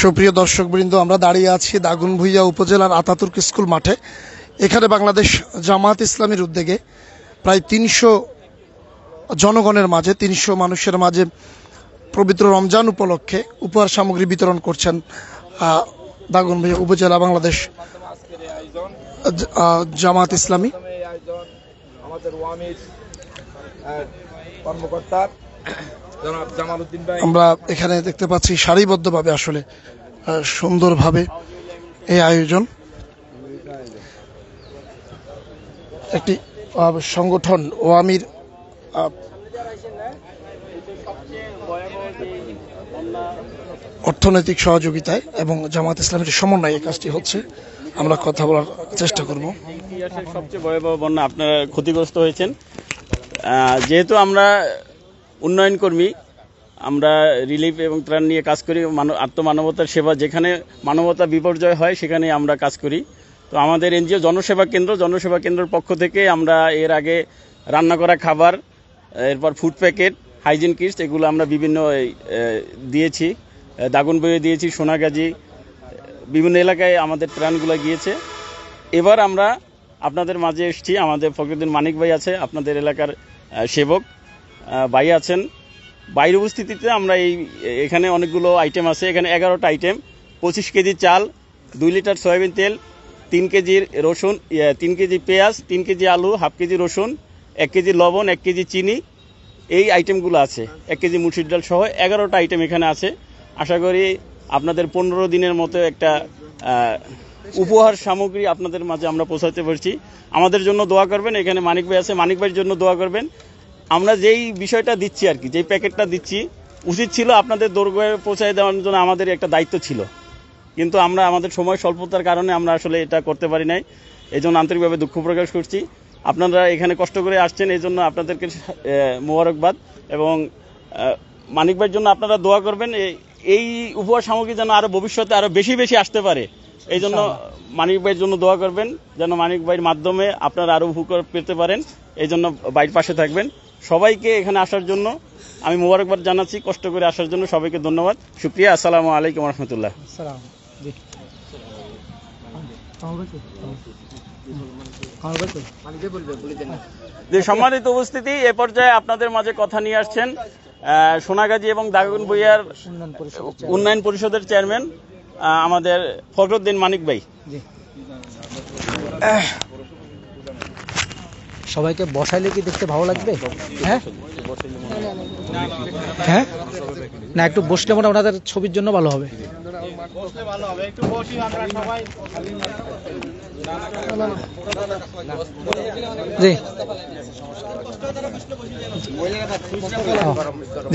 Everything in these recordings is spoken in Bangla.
সুপ্রিয় দর্শকবৃন্দ, আমরা দাঁড়িয়ে আছি দাগনভূঞা উপজেলার আতাতুর্ক স্কুল মাঠে। এখানে বাংলাদেশ জামাত ইসলামীর উদ্যোগে প্রায় ৩০০ জনগণের মাঝে, ৩০০ মানুষের মাঝে পবিত্র রমজান উপলক্ষে উপহার সামগ্রী বিতরণ করছেন দাগনভূঞা উপজেলা বাংলাদেশ জামাত ইসলামী। আমরা এখানে দেখতে পাচ্ছি সারিবদ্ধভাবে আসলে সুন্দরভাবে এই আয়োজন। একটি সংগঠন ওয়ামির অর্থনৈতিক সহযোগিতায় এবং জামাত ইসলামের সমন্বয়ে এই কাজটি হচ্ছে। আমরা কথা বলার চেষ্টা করব। ইতিহাসের সবচেয়ে ভয়াবহ বন্যা আপনারা ক্ষতিগ্রস্ত হয়েছেন। যেহেতু আমরা উন্নয়ন কর্মী, আমরা রিলিফ এবং ত্রাণ নিয়ে কাজ করি, আত্মমানবতার সেবা, যেখানে মানবতা বিপর্যয় হয় সেখানে আমরা কাজ করি। তো আমাদের এনজিও জনসেবা কেন্দ্রের পক্ষ থেকে আমরা এর আগে রান্না করা খাবার, এরপর ফুড প্যাকেট, হাইজিন কিটস, এগুলো আমরা বিভিন্ন দিয়েছি। দাগনভূঞা দিয়েছি, সোনাগাজী, বিভিন্ন এলাকায় আমাদের ত্রাণগুলো গিয়েছে। এবার আমরা আপনাদের মাঝে এসেছি। আমাদের ফখরুদ্দিন মানিক ভাই আছে, আপনাদের এলাকার সেবক ভাই আছেন। বাইরের উপস্থিতিতে আমরা এখানে অনেকগুলো আইটেম আছে। এখানে 11টা আইটেম, 25 কেজি চাল, 2 লিটার সয়াবিন তেল, 3 কেজি রসুন, 3 কেজি পেঁয়াজ, 3 কেজি আলু, হাফ কেজি রসুন, 1 কেজি লবণ, 1 কেজি চিনি, এই আইটেমগুলো আছে। 1 কেজি মুসুর ডাল সহ 11টা আইটেম এখানে আছে। আশা করি আপনাদের 15 দিনের মতো একটা উপহার সামগ্রী আপনাদের মাঝে আমরা পৌঁছাতে পারছি। আমাদের জন্য দোয়া করবেন। এখানে মানিক ভাই আছে, মানিক ভাইয়ের জন্য দোয়া করবেন। আমরা যেই বিষয়টা দিচ্ছি আর কি, যেই প্যাকেটটা দিচ্ছি, উচিত ছিল আপনাদের দোরগোড়ায় পৌঁছায় দেওয়ার জন্য আমাদের একটা দায়িত্ব ছিল, কিন্তু আমরা আমাদের সময় স্বল্পতার কারণে আমরা আসলে এটা করতে পারি নাই। এই জন্য আন্তরিকভাবে দুঃখ প্রকাশ করছি। আপনারা এখানে কষ্ট করে আসছেন, এই জন্য আপনাদেরকে মোবারকবাদ। এবং মানিক ভাইয়ের জন্য আপনারা দোয়া করবেন, এই উপহার সামগ্রী যেন আরো ভবিষ্যতে আরো বেশি বেশি আসতে পারে। এই জন্য মানিক ভাইয়ের জন্য দোয়া করবেন, যেন মানিক ভাইয়ের মাধ্যমে আপনারা আরো উপকার পেতে পারেন। এই জন্য ভাইয়ের পাশে থাকবেন। সবাইকে এখানে আসার জন্য আমি মোবারকবাদ জানাচ্ছি, কষ্ট করে আসার জন্য সবাইকে ধন্যবাদ, শুকরিয়া। আসসালামু আলাইকুম রহমতুল্লাহ। সম্মানিত উপস্থিতি, এ পর্যায়ে আপনাদের মাঝে কথা নিয়ে আসছেন সোনাগাজী এবং দাগনভূঞার উন্নয়ন পরিষদের চেয়ারম্যান আমাদের ফখরুদ্দিন মানিক ভাই। সবাইকে বসাইলে কি দেখতে ভালো লাগবে? হ্যাঁ হ্যাঁ, না একটু বসলে মনে ওনাদের ছবির জন্য ভালো হবে। জি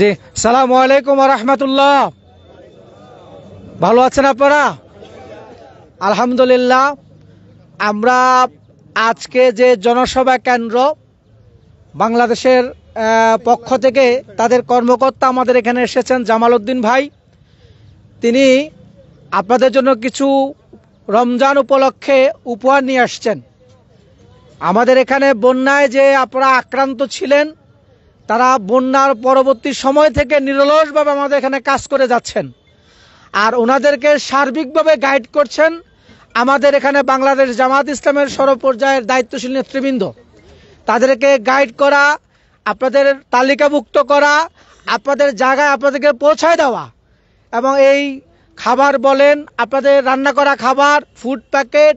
জি, সালামু আলাইকুম ওয়া রাহমাতুল্লাহ। ভালো আছেন আপনারা? আলহামদুলিল্লাহ। আমরা আজকে যে জনসভা কেন্দ্র বাংলাদেশের পক্ষ থেকে তাদের কর্মকর্তা আমাদের এখানে এসেছেন, জামাল উদ্দিন ভাই, তিনি আপনাদের জন্য কিছু রমজান উপলক্ষে উপহার নিয়ে আসছেন। আমাদের এখানে বন্যায় যে আপনারা আক্রান্ত ছিলেন, তারা বন্যার পরবর্তী সময় থেকে নিরলসভাবে আমাদের এখানে কাজ করে যাচ্ছেন, আর ওনাদেরকে সার্বিকভাবে গাইড করছেন আমাদের এখানে বাংলাদেশ জামাত ইসলামের সর্বপর্যায়ের দায়িত্বশীল নেতৃবৃন্দ। তাদেরকে গাইড করা, আপনাদের তালিকাভুক্ত করা, আপনাদের জায়গায় আপনাদেরকে পৌঁছায় দেওয়া, এবং এই খাবার বলেন, আপনাদের রান্না করা খাবার, ফুড প্যাকেট,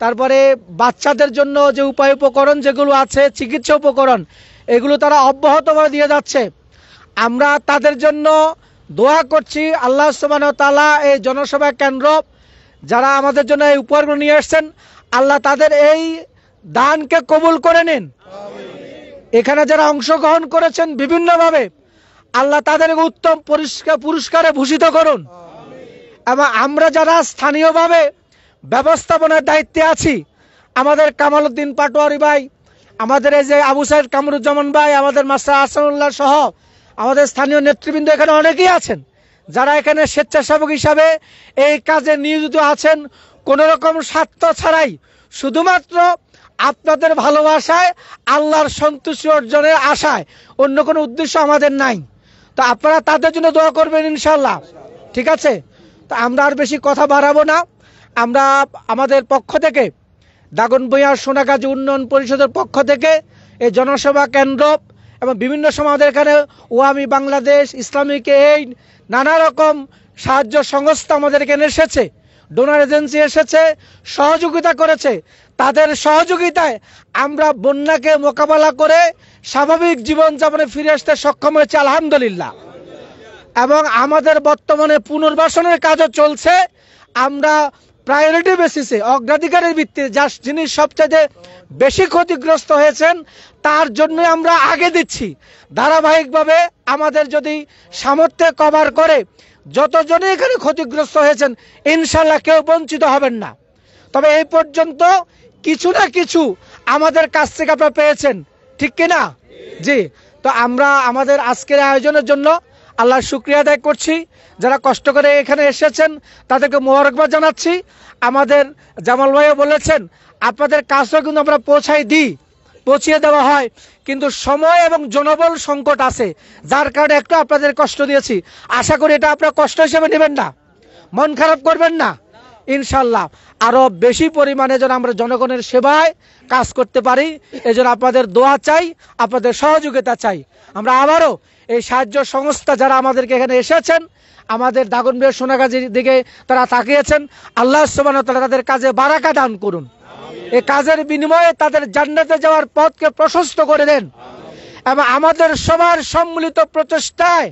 তারপরে বাচ্চাদের জন্য যে উপায় উপকরণ যেগুলো আছে, চিকিৎসা উপকরণ, এগুলো তারা অব্যাহতভাবে দিয়ে যাচ্ছে। আমরা তাদের জন্য দোয়া করছি, আল্লাহ সুবহানাহু ওয়া তাআলা এই জনসভা কেন্দ্র যারা আমাদের জন্য এই উপহারগুলো নিয়ে আসছেন, আল্লাহ তাদের এই দানকে কবুল করে নিন। এখানে যারা অংশগ্রহণ করেছেন বিভিন্নভাবে, আল্লাহ তাদের উত্তম পুরস্কারে ভূষিত করুন। এবং আমরা যারা স্থানীয়ভাবে ব্যবস্থাপনার দায়িত্বে আছি, আমাদের কামাল উদ্দিন পাটোয়ারি ভাই, আমাদের এই যে আবু সাইদ কামরুজ্জামান ভাই, আমাদের মাস্টার আহসানুল্লাহ সহ আমাদের স্থানীয় নেতৃবৃন্দ এখানে অনেকেই আছেন, যারা এখানে স্বেচ্ছাসেবক হিসাবে এই কাজে নিয়োজিত আছেন, কোন রকম স্বার্থ ছাড়াই, শুধুমাত্র আপনাদের ভালোবাসায়, আল্লাহর সন্তুষ্টি অর্জনের আশায়, অন্য কোনো উদ্দেশ্য আমাদের নাই। তো আপনারা তাদের জন্য দোয়া করবেন ইনশাআল্লাহ, ঠিক আছে? তো আমরা আর বেশি কথা বাড়াবো না। আমরা আমাদের পক্ষ থেকে দাগনভূঞা সোনাগাজী উন্নয়ন পরিষদের পক্ষ থেকে এই জনসভা কেন্দ্র এবং বিভিন্ন সময় আমাদের এখানে ওয়ামি বাংলাদেশ, ইসলামিক এইড, নানা রকম সাহায্য সংস্থা আমাদের এখানে এসেছে, ডোনার এজেন্সি এসেছে, সহযোগিতা করেছে। তাদের সহযোগিতায় আমরা বন্যাকে মোকাবেলা করে স্বাভাবিক জীবনযাপনে ফিরে আসতে সক্ষম হয়েছে আলহামদুলিল্লাহ। এবং আমাদের বর্তমানে পুনর্বাসনের কাজও চলছে। আমরা প্রায়োরিটি বেসিসে, অগ্রাধিকারের ভিত্তিতে যিনি সবচেয়ে বেশি ক্ষতিগ্রস্ত হয়েছেন তার জন্য আমরা আগে দিচ্ছি। ধারাবাহিকভাবে আমাদের যদি সামর্থ্যে কভার করে যতজনই এখানে ক্ষতিগ্রস্ত হয়েছেন ইনশাল্লাহ কেউ বঞ্চিত হবেন না। তবে এই পর্যন্ত কিছু না কিছু আমাদের কাছ থেকে আপনারা পেয়েছেন, ঠিক কিনা? জি। তো আমরা আমাদের আজকের আয়োজনের জন্য আল্লাহর শুকরিয়া আদায় করছি। যারা কষ্ট করে এখানে এসেছেন তাদেরকে মোবারকবাদ জানাচ্ছি। আমাদের জামাল ভাইও বলেছেন আপনাদের কাজও কিন্তু আমরা পৌঁছিয়ে দেওয়া হয়, কিন্তু সময় এবং জনবল সংকট আছে, যার কারণে একটু আপনাদের কষ্ট দিয়েছি। আশা করি এটা আপনারা কষ্ট হিসেবে নেবেন না, মন খারাপ করবেন না। ইনশাল্লাহ আরো বেশি পরিমাণে যেন আমরা জনগণের সেবায় কাজ করতে পারি, এজন্য আপনাদের দোয়া চাই, আপনাদের সহযোগিতা চাই। আমরা আবারও এই সাহায্য সংস্থা যারা আমাদেরকে এখানে এসেছেন, আমাদের দাগনভূঞা সোনাগাজীর দিকে তারা তাকিয়েছেন, আল্লাহ সুবহানাহু ওয়া তাআলা তাদের কাজে বারাকা দান করুন। এই কাজের বিনিময়ে তাদের জান্নাতে যাওয়ার পথকে প্রশস্ত করে দেন। এবং আমাদের সবার সম্মিলিত প্রচেষ্টায়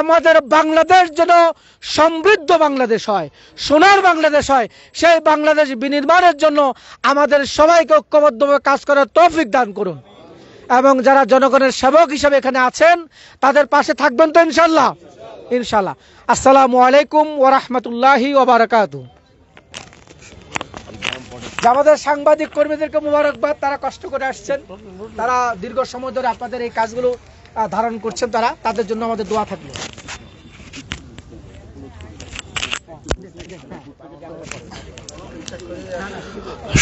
আমাদের বাংলাদেশ যেন সমৃদ্ধ বাংলাদেশ হয়, সোনার বাংলাদেশ হয়, সেই বাংলাদেশ বিনির্মাণের জন্য আমাদের সবাইকে ঐক্যবদ্ধভাবে কাজ করার তৌফিক দান করুন। এবং যারা জনগণের সেবক হিসেবে এখানে আছেন তাদের পাশে থাকবেন তো ইনশাল্লাহ? ইনশাল্লাহ। আসসালামু আলাইকুম ওয়া রাহমাতুল্লাহি ওয়া বারাকাতুহু। আমাদের সাংবাদিক কর্মীদেরকে মোবারকবাদ, তারা কষ্ট করে আসছেন, তারা দীর্ঘ সময় ধরে আপনাদের এই কাজগুলো ধারণ করছেন, তাদের জন্য আমাদের দোয়া থাকবে।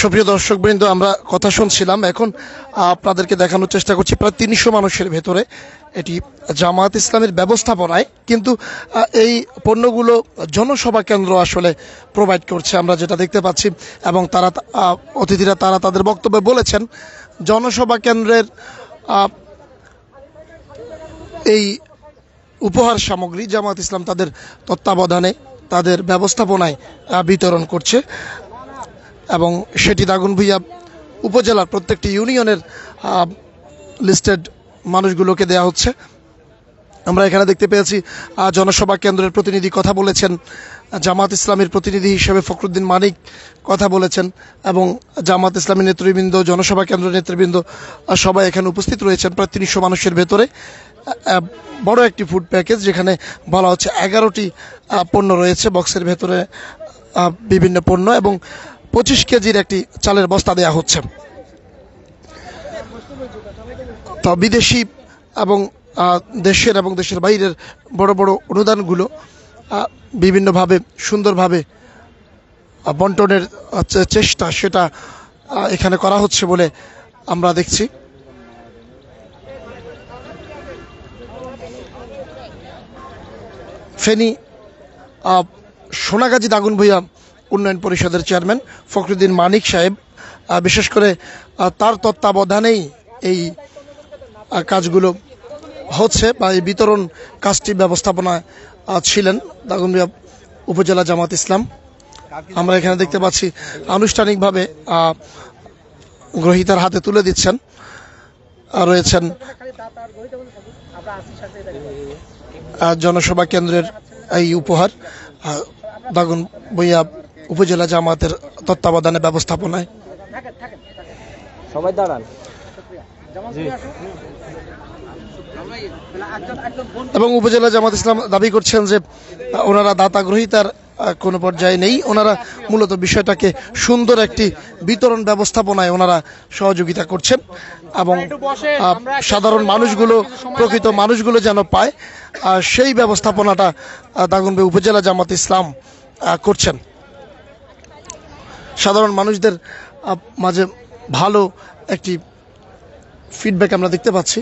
সুপ্রিয় দর্শকবৃন্দ, আমরা কথা শুনছিলাম, এখন আপনাদেরকে দেখানোর চেষ্টা করছি প্রায় 300 মানুষের ভেতরে এটি জামায়াত ইসলামের ব্যবস্থাপনায় কিন্তু এই পণ্যগুলো জনসভা কেন্দ্র আসলে প্রোভাইড করছে, আমরা যেটা দেখতে পাচ্ছি। এবং তারা অতিথিরা তারা তাদের বক্তব্যে বলেছেন জনসভা কেন্দ্রের এই উপহার সামগ্রী জামায়াত ইসলাম তাদের তত্ত্বাবধানে, তাদের ব্যবস্থাপনায় বিতরণ করছে এবং সেটি দাগনভূঞা উপজেলার প্রত্যেকটি ইউনিয়নের লিস্টেড মানুষগুলোকে দেয়া হচ্ছে। আমরা এখানে দেখতে পেয়েছি জনসভা কেন্দ্রের প্রতিনিধি কথা বলেছেন, জামাত ইসলামের প্রতিনিধি হিসেবে ফখরুদ্দিন মানিক কথা বলেছেন এবং জামাত ইসলামের নেতৃবৃন্দ, জনসভা কেন্দ্রের নেতৃবৃন্দ সবাই এখানে উপস্থিত রয়েছেন। প্রায় 300 মানুষের ভেতরে বড় একটি ফুড প্যাকেজ, যেখানে বলা হচ্ছে 11টি পণ্য রয়েছে বক্সের ভেতরে, বিভিন্ন পণ্য এবং 25 কেজির একটি চালের বস্তা দেয়া হচ্ছে। তো বিদেশি এবং দেশের এবং দেশের বাইরের বড় বড় অনুদানগুলো বিভিন্নভাবে সুন্দরভাবে বন্টনের চেষ্টা সেটা এখানে করা হচ্ছে বলে আমরা দেখছি। ফেনী সোনাগাজী দাগনভূঞা উন্নয়ন পরিষদের চেয়ারম্যান ফখরুদ্দিন মানিক সাহেব, বিশেষ করে তার তত্ত্বাবধানেই এই কাজগুলো হচ্ছে বা এই বিতরণ কাজটি ব্যবস্থাপনা ছিলেন দাগনভূঞা উপজেলা জামাত ইসলাম। আমরা এখানে দেখতে পাচ্ছি আনুষ্ঠানিকভাবে গ্রহীতার হাতে তুলে দিচ্ছেন রয়েছেন জনসভা কেন্দ্রের এই উপহার দাগনভূঞা উপজেলা জামাতের তত্ত্বাবধানে ব্যবস্থাপনায়। সবাই দাঁড়ান। এবং উপজেলা জামাত ইসলাম দাবি করছেন যে ওনারা দাতা গ্রহীতার কোনো পর্যায়ে নেই, ওনারা মূলত বিষয়টাকে সুন্দর একটি বিতরণ ব্যবস্থাপনায় ওনারা সহযোগিতা করছেন এবং সাধারণ মানুষগুলো, প্রকৃত মানুষগুলো যেন পায় সেই ব্যবস্থাপনাটা দাগনভূঞা উপজেলা জামাত ইসলাম করছেন। সাধারণ মানুষদের মাঝে ভালো একটি ফিডব্যাক আমরা দেখতে পাচ্ছি।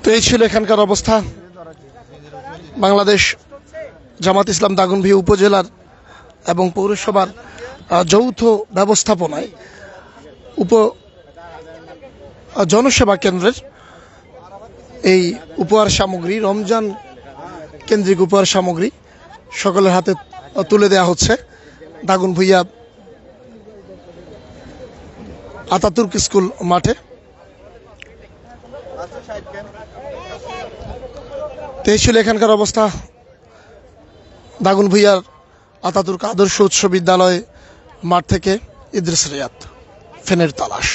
তো এই ছিল এখানকার অবস্থা। বাংলাদেশ জামাত ইসলাম দাগনভূঞা উপজেলার এবং পৌরসভার যৌথ ব্যবস্থাপনায় জনসেবা কেন্দ্রের এই উপহার সামগ্রী, রমজান কেন্দ্রিক উপহার সামগ্রী সকলের হাতে তুলে দেওয়া হচ্ছে দাগনভূঞা আতাতুর্ক স্কুল মাঠে। তো এই ছিল এখানকার অবস্থা দাগনভূঞার আতাতুর্ক আদর্শ উচ্চ বিদ্যালয় মাঠ থেকে। ইদ্রিস রিয়াদ, ফেনের তালাশ।